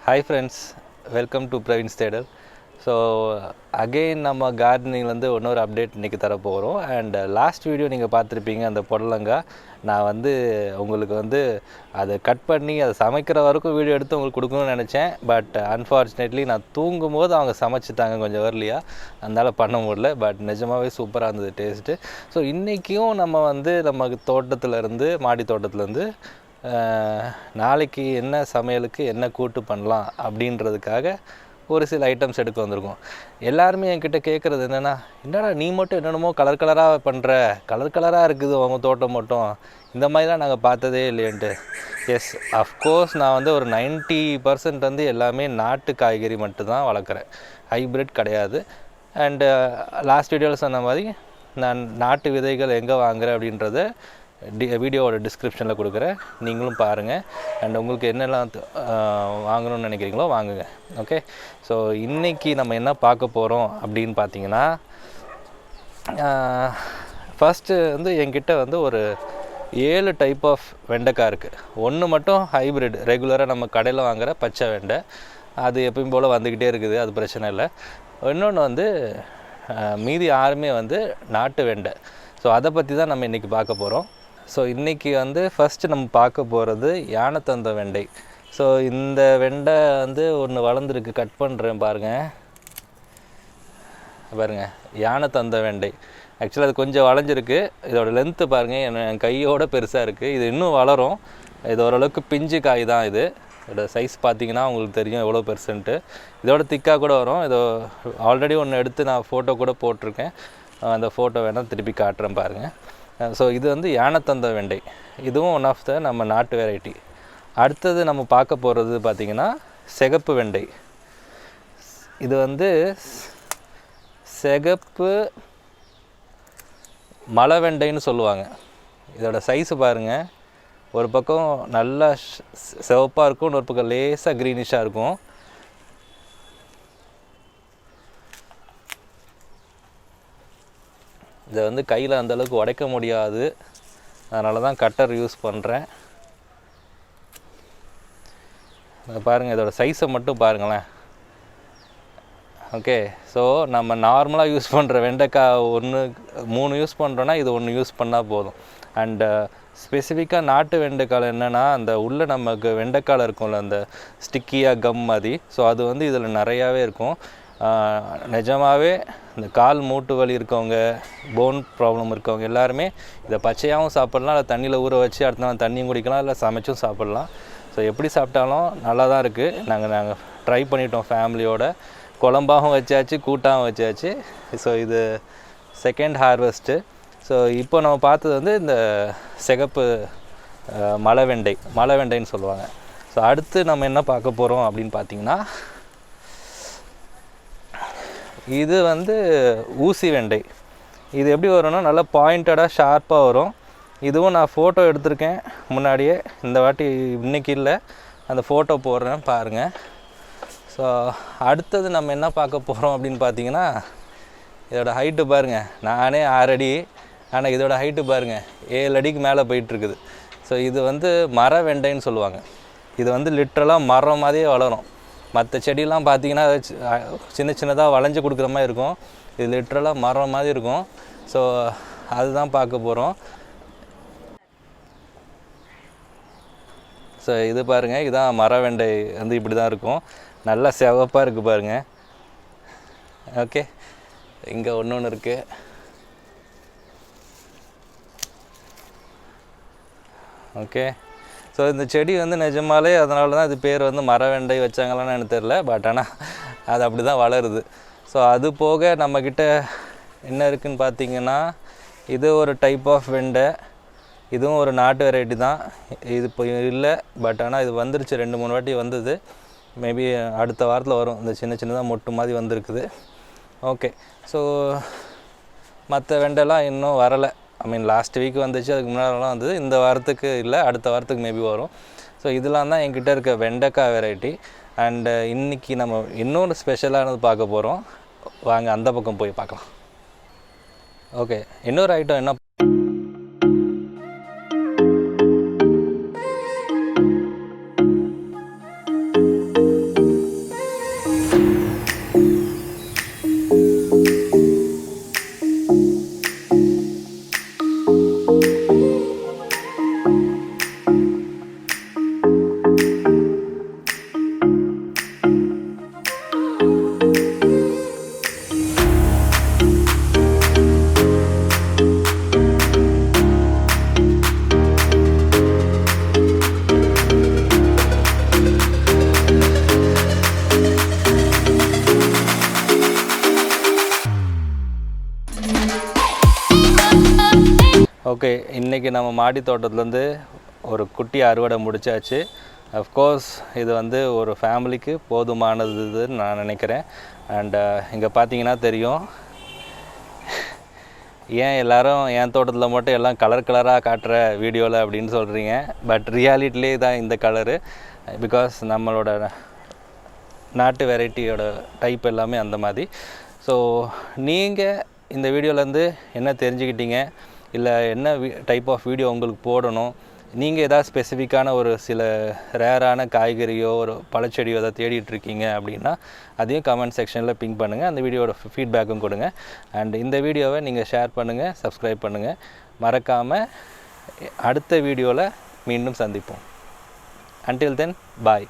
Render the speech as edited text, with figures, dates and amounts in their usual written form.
Hi friends, welcome to Pravin's Theater. So again நம்ம கார்டனிங்லேருந்து இன்னொரு update இன்றைக்கி தர போகிறோம். அண்ட் லாஸ்ட் வீடியோ நீங்கள் பார்த்துருப்பீங்க, அந்த புடலங்காய் நான் வந்து உங்களுக்கு வந்து அதை கட் பண்ணி அதை சமைக்கிற வரைக்கும் வீடியோ எடுத்து உங்களுக்கு கொடுக்கணும்னு நினச்சேன். பட் அன்ஃபார்ச்சுனேட்லி நான் தூங்கும் போது அவங்க சமைச்சிட்டாங்க கொஞ்சம் ஏர்லியாக, அதனால் பண்ண முடியல. பட் நிஜமாகவே சூப்பராக இருந்தது டேஸ்ட்டு. ஸோ இன்றைக்கும் நம்ம வந்து நம்ம தோட்டத்துலேருந்து மாடி தோட்டத்துலேருந்து நாளைக்கு என்ன சமையலுக்கு என்ன கூட்டு பண்ணலாம் அப்படின்றதுக்காக ஒரு சில ஐட்டம்ஸ் எடுக்க வந்திருக்கோம். எல்லாருமே என்கிட்ட கேட்குறது என்னென்னா, என்னடா நீ மட்டும் என்னென்னமோ கலர் கலராக பண்ணுற, கலர் கலராக இருக்குது உங்கள் தோட்டம் மட்டும், இந்த மாதிரிலாம் நாங்கள் பார்த்ததே இல்லையன்ட்டு. எஸ், அஃப்கோர்ஸ் நான் வந்து ஒரு 90% வந்து எல்லாமே நாட்டு காய்கறி மட்டும்தான் வளர்க்குறேன், ஹைப்ரிட் கிடையாது. அண்டு லாஸ்ட் வீடியோவில் சொன்ன மாதிரி நான் நாட்டு விதைகள் எங்கே வாங்குகிறேன் அப்படின்றத வீடியோவோட டிஸ்கிரிப்ஷனில் கொடுக்குறேன், நீங்களும் பாருங்கள். அண்ட் உங்களுக்கு என்னெல்லாம் வாங்கணும்னு நினைக்கிறீங்களோ வாங்குங்க. ஓகே, ஸோ இன்றைக்கி நம்ம என்ன பார்க்க போகிறோம் அப்படின்னு பார்த்தீங்கன்னா, ஃபஸ்ட்டு வந்து என்கிட்ட வந்து ஒரு 7 டைப் ஆஃப் வெண்டைக்காய் இருக்குது. ஒன்று மட்டும் ஹைப்ரிட், ரெகுலராக நம்ம கடையில் வாங்குகிற பச்சை வெண்டை, அது எப்பயும் போல் வந்துக்கிட்டே இருக்குது, அது பிரச்சனை இல்லை. இன்னொன்று வந்து மீதி யாருமே வந்து நாட்டு வெண்டை. ஸோ அதை பற்றி தான் நம்ம இன்றைக்கி பார்க்க போகிறோம். ஸோ இன்றைக்கி வந்து ஃபஸ்ட்டு நம்ம பார்க்க போகிறது யானைத்தந்த வெண்டை. ஸோ இந்த வெண்டை வந்து ஒன்று வளர்ந்துருக்கு, கட் பண்ணுறேன் பாருங்கள். யானைத்தந்த வெண்டை ஆக்சுவலாக அது கொஞ்சம் வளைஞ்சிருக்கு. இதோட லென்த்து பாருங்கள், என் கையோட பெருசாக இருக்குது. இது இன்னும் வளரும். இது ஓரளவுக்கு பிஞ்சு காய் தான். இதோட சைஸ் பார்த்திங்கன்னா உங்களுக்கு தெரியும் எவ்வளோ பெர்சன்ட்டு. இதோட திக்காக கூட வரும். இதோ ஆல்ரெடி ஒன்று எடுத்து நான் ஃபோட்டோ கூட போட்டிருக்கேன், அந்த ஃபோட்டோ வேணால் திருப்பி காட்டுறேன் பாருங்கள். ஸோ இது வந்து யானைத்தந்த வெண்டை, இதுவும் ஒன் ஆஃப் த நம்ம நாட்டு வெரைட்டி. அடுத்தது நம்ம பார்க்க போகிறது பார்த்திங்கன்னா சிகப்பு வெண்டை. இது வந்து சிகப்பு மலை வெண்டைன்னு சொல்லுவாங்க. இதோட சைஸு பாருங்கள், ஒரு பக்கம் நல்லா சிவப்பாக இருக்கும், இன்னொரு பக்கம் லேசாக க்ரீனிஷாக இருக்கும். இதை வந்து கையில் அந்தளவுக்கு உடைக்க முடியாது, அதனால தான் கட்டர் யூஸ் பண்ணுறேன். பாருங்கள், இதோட சைஸை மட்டும் பாருங்களேன். ஓகே, ஸோ நம்ம நார்மலாக யூஸ் பண்ணுற வெண்டைக்காய் 3 யூஸ் பண்ணுறோன்னா இது 1 யூஸ் பண்ணால் போதும். அண்டு ஸ்பெசிஃபிக்காக நாட்டு வெண்டைக்காய் என்னென்னா, அந்த உள்ளே நமக்கு வெண்டைக்காய் இருக்கும்ல, அந்த ஸ்டிக்கியாக கம் மாதிரி, ஸோ அது வந்து இதில் நிறையாவே இருக்கும். நிஜமாகவே இந்த கால் மூட்டு வலி இருக்கவங்க, போன் ப்ராப்ளம் இருக்கவங்க எல்லாருமே இதை பச்சையாகவும் சாப்பிட்லாம், இல்லை தண்ணியில் ஊற வச்சு அடுத்த நாள் தண்ணியும் குடிக்கலாம், இல்லை சமைச்சும் சாப்பிட்லாம். ஸோ எப்படி சாப்பிட்டாலும் நல்லா தான் இருக்குது. நாங்கள் ட்ரை பண்ணிட்டோம் ஃபேமிலியோட, குழம்பாகவும் வச்சாச்சு, கூட்டாகவும் வச்சாச்சு. ஸோ இது செகண்ட் ஹார்வெஸ்ட்டு. ஸோ இப்போ நம்ம பார்த்தது வந்து இந்த சிகப்பு மலை வெண்டைன்னு சொல்லுவாங்க. ஸோ அடுத்து நம்ம என்ன பார்க்க போகிறோம் அப்படின்னு பார்த்திங்கன்னா, இது வந்து ஊசி வெண்டை. இது எப்படி வரும்னா, நல்லா பாயிண்டடாக ஷார்ப்பாக வரும். இதுவும் நான் ஃபோட்டோ எடுத்திருக்கேன் முன்னாடியே, இந்த வாட்டி இன்றைக்கி இல்லை, அந்த ஃபோட்டோ போடுறேன் பாருங்கள். ஸோ அடுத்தது நம்ம என்ன பார்க்க போகிறோம் அப்படின்னு பார்த்தீங்கன்னா, இதோட ஹைட்டு பாருங்கள், நானே 6 அடி, ஆனால் இதோட ஹைட்டு பாருங்கள் 7 அடிக்கு மேலே போயிட்டுருக்குது. ஸோ இது வந்து மர வெண்டைன்னு சொல்லுவாங்க. இது வந்து லிட்ரலாக மரம் மாதிரியே வளரும். மற்ற செடியெலாம் பார்த்திங்கன்னா சின்ன சின்னதாக வளைஞ்சு கொடுக்குற மாதிரி இருக்கும், இது லிட்ரலாக மரம் மாதிரி இருக்கும். ஸோ அதுதான் பார்க்க போகிறோம். ஸோ இது பாருங்கள், இதுதான் மர வெண்டை வந்து இப்படி தான் இருக்கும், நல்லா சிவப்பாக இருக்குது பாருங்கள். ஓகே, இங்கே ஒன்று இருக்குது. ஓகே, ஸோ இந்த செடி வந்து நிஜமாலே அதனால தான் இது பேர் வந்து மர வெண்டை வச்சாங்களான்னு எனக்கு தெரில, பட் ஆனால் அது அப்படி தான் வளருது. ஸோ அது போக நம்மக்கிட்ட என்ன இருக்குதுன்னு பார்த்திங்கன்னா, இது ஒரு டைப் ஆஃப் வெண்டை, இதுவும் ஒரு நாட்டு வெரைட்டி தான். இது இப்போ இல்லை, பட் ஆனால் இது வந்துருச்சு, 2-3 வாட்டி வந்தது. மேபி அடுத்த வாரத்தில் வரும். இந்த சின்னதாக மொட்டு மாதிரி வந்திருக்குது. ஓகே, ஸோ மற்ற வெண்டைலாம் இன்னும் வரலை. லாஸ்ட் வீக் வந்துச்சு, அதுக்கு முன்னாடிலாம் வந்தது. இந்த வாரத்துக்கு இல்லை, அடுத்த வாரத்துக்கு மேபி வரும். ஸோ இதெல்லாம் தான் என்கிட்ட இருக்க வெண்டைக்காய் வெரைட்டி. அண்டு இன்றைக்கி நம்ம இன்னொரு ஸ்பெஷலானது பார்க்க போகிறோம். வாங்க அந்த பக்கம் போய் பார்க்கலாம். ஓகே, இன்னொரு ஐட்டம் என்ன ஓகே, இன்றைக்கி நம்ம மாடி தோட்டத்துலேருந்து ஒரு குட்டி அறுவடை முடிச்சாச்சு. அஃப்கோர்ஸ் இது வந்து ஒரு ஃபேமிலிக்கு போதுமானதுன்னு நான் நினைக்கிறேன். அண்ட் இங்கே பார்த்தீங்கன்னா தெரியும், ஏன் எல்லோரும் என் தோட்டத்தில் மட்டும் எல்லாம் கலர் கலராக காட்டுற வீடியோவில் அப்படின்னு சொல்கிறீங்க. பட் ரியாலிட்டிலே தான் இந்த கலரு. பிகாஸ் நம்மளோட நாட்டு வெரைட்டியோட டைப் எல்லாமே அந்த மாதிரி. ஸோ நீங்கள் இந்த வீடியோலேருந்து என்ன தெரிஞ்சுக்கிட்டீங்க, இல்லை என்ன டைப் ஆஃப் வீடியோ உங்களுக்கு போடணும், நீங்கள் எதாவது ஸ்பெசிஃபிக்கான ஒரு சில ரேரான காய்கறியோ ஒரு பழச்செடியோ எதாவது தேடிட்டுருக்கீங்க அப்படின்னா அதையும் கமெண்ட் செக்ஷனில் பிங்க் பண்ணுங்கள். அந்த வீடியோட ஃபீட்பேக்கும் கொடுங்க. அண்ட் இந்த வீடியோவை நீங்கள் ஷேர் பண்ணுங்கள், சப்ஸ்கிரைப் பண்ணுங்கள். மறக்காமல் அடுத்த வீடியோவில் மீண்டும் சந்திப்போம். Until then, bye.